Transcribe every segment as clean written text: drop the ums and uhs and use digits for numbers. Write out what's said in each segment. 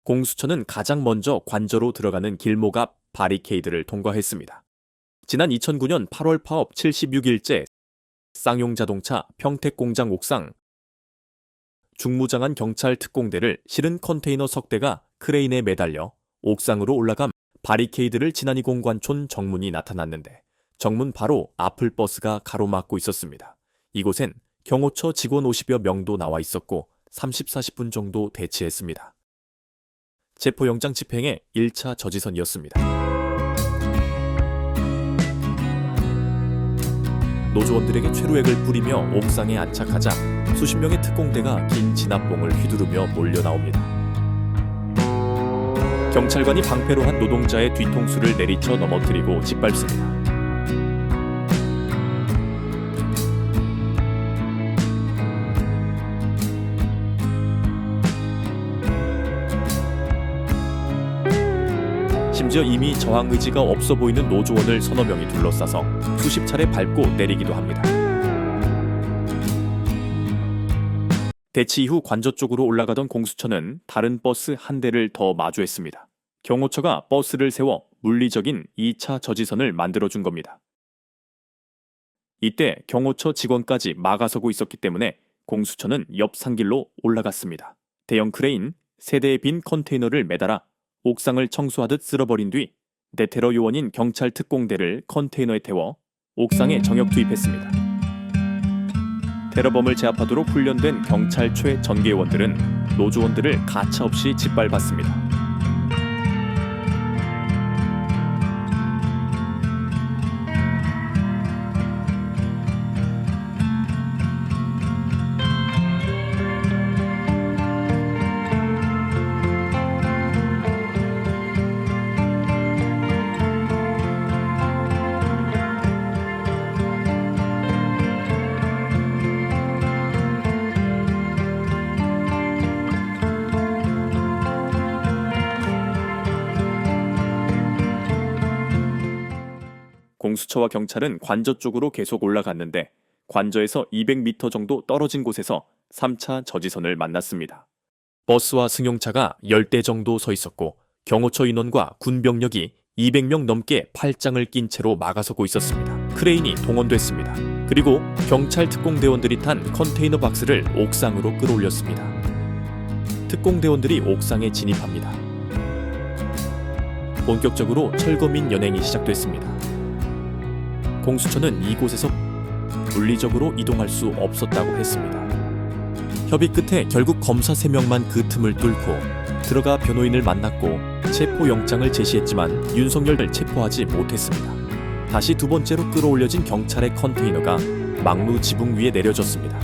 공수처는 가장 먼저 관저로 들어가는 길목 앞 바리케이드를 통과했습니다. 지난 2009년 8월 파업 76일째 쌍용자동차 평택공장 옥상 중무장한 경찰 특공대를 실은 컨테이너 석대가 크레인에 매달려 옥상으로 올라감 바리케이드를 지나니 공관촌 정문이 나타났는데 정문 바로 앞을 버스가 가로막고 있었습니다. 이곳엔 경호처 직원 50여 명도 나와 있었고 30, 40분 정도 대치했습니다. 체포영장 집행의 1차 저지선이었습니다. 노조원들에게 최루액을 뿌리며 옥상에 안착하자 수십 명의 특공대가 긴 진압봉을 휘두르며 몰려나옵니다. 경찰관이 방패로 한 노동자의 뒤통수를 내리쳐 넘어뜨리고 짓밟습니다. 심지어 이미 저항 의지가 없어 보이는 노조원을 서너 명이 둘러싸서 수십 차례 밟고 내리기도 합니다. 대치 이후 관저 쪽으로 올라가던 공수처는 다른 버스 한 대를 더 마주했습니다. 경호처가 버스를 세워 물리적인 2차 저지선을 만들어준 겁니다. 이때 경호처 직원까지 막아서고 있었기 때문에 공수처는 옆 산길로 올라갔습니다. 대형 크레인 3대의 빈 컨테이너를 매달아 옥상을 청소하듯 쓸어버린 뒤 네테러 요원인 경찰 특공대를 컨테이너에 태워 옥상에 정역 투입했습니다. 테러범을 제압하도록 훈련된 경찰 최전계원들은 노조원들을 가차없이 짓밟았습니다. 공수처와 경찰은 관저 쪽으로 계속 올라갔는데 관저에서 200m 정도 떨어진 곳에서 3차 저지선을 만났습니다. 버스와 승용차가 10대 정도 서 있었고 경호처 인원과 군병력이 200명 넘게 팔짱을 낀 채로 막아서고 있었습니다. 크레인이 동원됐습니다. 그리고 경찰 특공대원들이 탄 컨테이너 박스를 옥상으로 끌어올렸습니다. 특공대원들이 옥상에 진입합니다. 본격적으로 철거민 연행이 시작됐습니다. 공수처는 이곳에서 물리적으로 이동할 수 없었다고 했습니다. 협의 끝에 결국 검사 3명만 그 틈을 뚫고 들어가 변호인을 만났고 체포영장을 제시했지만 윤석열을 체포하지 못했습니다. 다시 두 번째로 끌어올려진 경찰의 컨테이너가 막루 지붕 위에 내려졌습니다.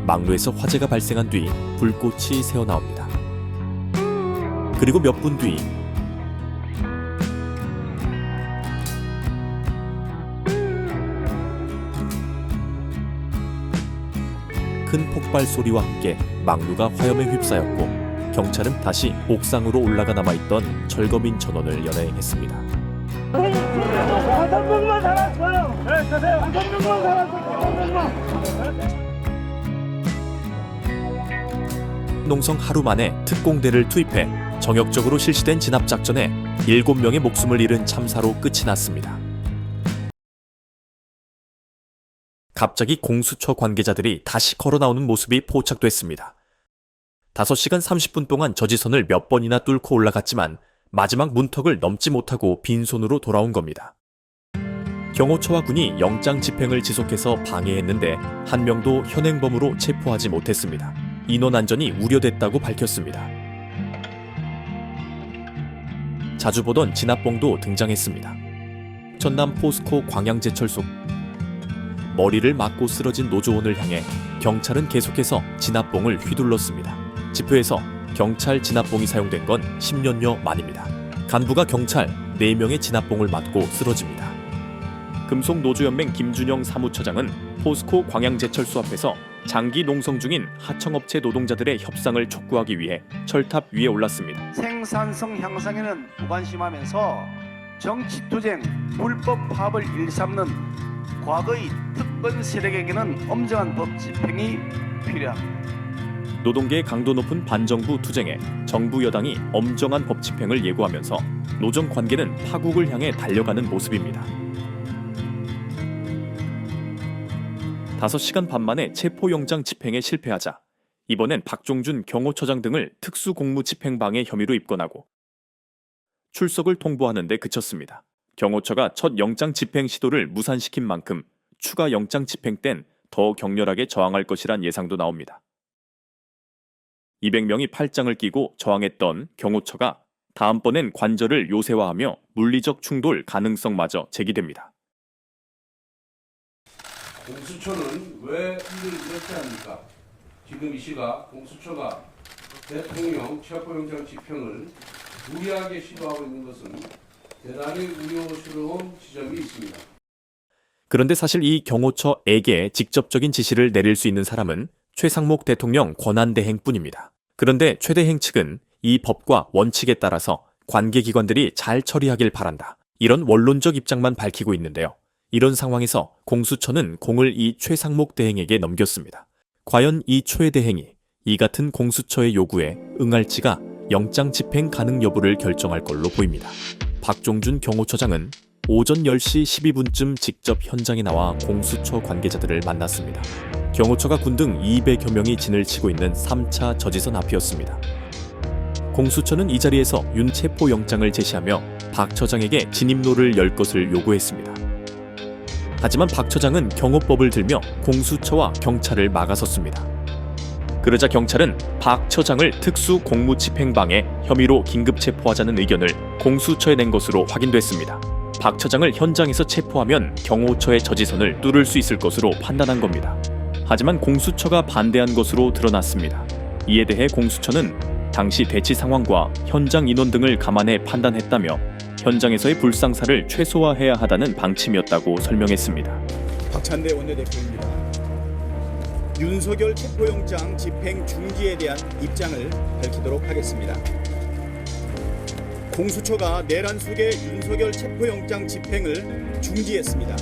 막루에서 화재가 발생한 뒤 불꽃이 새어나옵니다. 그리고 몇 분 뒤 큰 폭발 소리와 함께 막루가 화염에 휩싸였고 경찰은 다시 옥상으로 올라가 남아있던 철거민 전원을 연행했습니다. 5명만 살았어요. 네, 가세요. 5명만 살았어요. 5명만. 농성 하루 만에 특공대를 투입해 정역적으로 실시된 진압작전에 7명의 목숨을 잃은 참사로 끝이 났습니다. 갑자기 공수처 관계자들이 다시 걸어나오는 모습이 포착됐습니다. 5시간 30분 동안 저지선을 몇 번이나 뚫고 올라갔지만 마지막 문턱을 넘지 못하고 빈손으로 돌아온 겁니다. 경호처와 군이 영장 집행을 지속해서 방해했는데 한 명도 현행범으로 체포하지 못했습니다. 인원 안전이 우려됐다고 밝혔습니다. 자주 보던 진압봉도 등장했습니다. 전남 포스코 광양제철소 머리를 맞고 쓰러진 노조원을 향해 경찰은 계속해서 진압봉을 휘둘렀습니다. 집회에서 경찰 진압봉이 사용된 건 10년여 만입니다. 간부가 경찰 4명의 진압봉을 맞고 쓰러집니다. 금속노조연맹 김준영 사무처장은 포스코 광양제철소 앞에서 장기 농성 중인 하청업체 노동자들의 협상을 촉구하기 위해 철탑 위에 올랐습니다. 생산성 향상에는 무관심하면서 정치투쟁, 불법 파업을 일삼는 과거의 특권 세력에게는 엄정한 법 집행이 필요합니다. 노동계의 강도 높은 반정부 투쟁에 정부 여당이 엄정한 법 집행을 예고하면서 노정 관계는 파국을 향해 달려가는 모습입니다. 5시간 반 만에 체포영장 집행에 실패하자 이번엔 박종준 경호처장 등을 특수공무집행방해 혐의로 입건하고 출석을 통보하는 데 그쳤습니다. 경호처가 첫 영장 집행 시도를 무산시킨 만큼 추가 영장 집행 땐 더 격렬하게 저항할 것이란 예상도 나옵니다. 200명이 팔짱을 끼고 저항했던 경호처가 다음번엔 관절을 요새화하며 물리적 충돌 가능성마저 제기됩니다. 공수처는 왜 일을 이렇게 합니까? 지금 이 시각 공수처가 대통령 체포영장 집행을 무리하게 시도하고 있는 것은 대단히 우려스러운 지점이 있습니다. 그런데 사실 이 경호처에게 직접적인 지시를 내릴 수 있는 사람은 최상목 대통령 권한대행뿐입니다. 그런데 최 대행 측은 이 법과 원칙에 따라서 관계기관들이 잘 처리하길 바란다. 이런 원론적 입장만 밝히고 있는데요. 이런 상황에서 공수처는 공을 이 최상목 대행에게 넘겼습니다. 과연 이 최 대행이 이 같은 공수처의 요구에 응할지가 영장 집행 가능 여부를 결정할 걸로 보입니다. 박종준 경호처장은 오전 10시 12분쯤 직접 현장에 나와 공수처 관계자들을 만났습니다. 경호처가 군 등 200여 명이 진을 치고 있는 3차 저지선 앞이었습니다. 공수처는 이 자리에서 윤 체포영장을 제시하며 박 처장에게 진입로를 열 것을 요구했습니다. 하지만 박 처장은 경호법을 들며 공수처와 경찰을 막아섰습니다. 그러자 경찰은 박 처장을 특수공무집행방해 혐의로 긴급 체포하자는 의견을 공수처에 낸 것으로 확인됐습니다. 박 처장을 현장에서 체포하면 경호처의 저지선을 뚫을 수 있을 것으로 판단한 겁니다. 하지만 공수처가 반대한 것으로 드러났습니다. 이에 대해 공수처는 당시 대치 상황과 현장 인원 등을 감안해 판단했다며 현장에서의 불상사를 최소화해야 하다는 방침이었다고 설명했습니다. 박찬대 원내대표입니다. 윤석열 체포영장 집행 중지에 대한 입장을 밝히도록 하겠습니다. 공수처가 내란 속의 윤석열 체포영장 집행을 중지했습니다.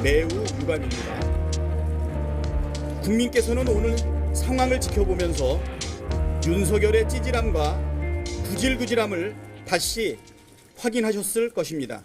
매우 유감입니다. 국민께서는 오늘 상황을 지켜보면서 윤석열의 찌질함과 구질구질함을 다시 확인하셨을 것입니다.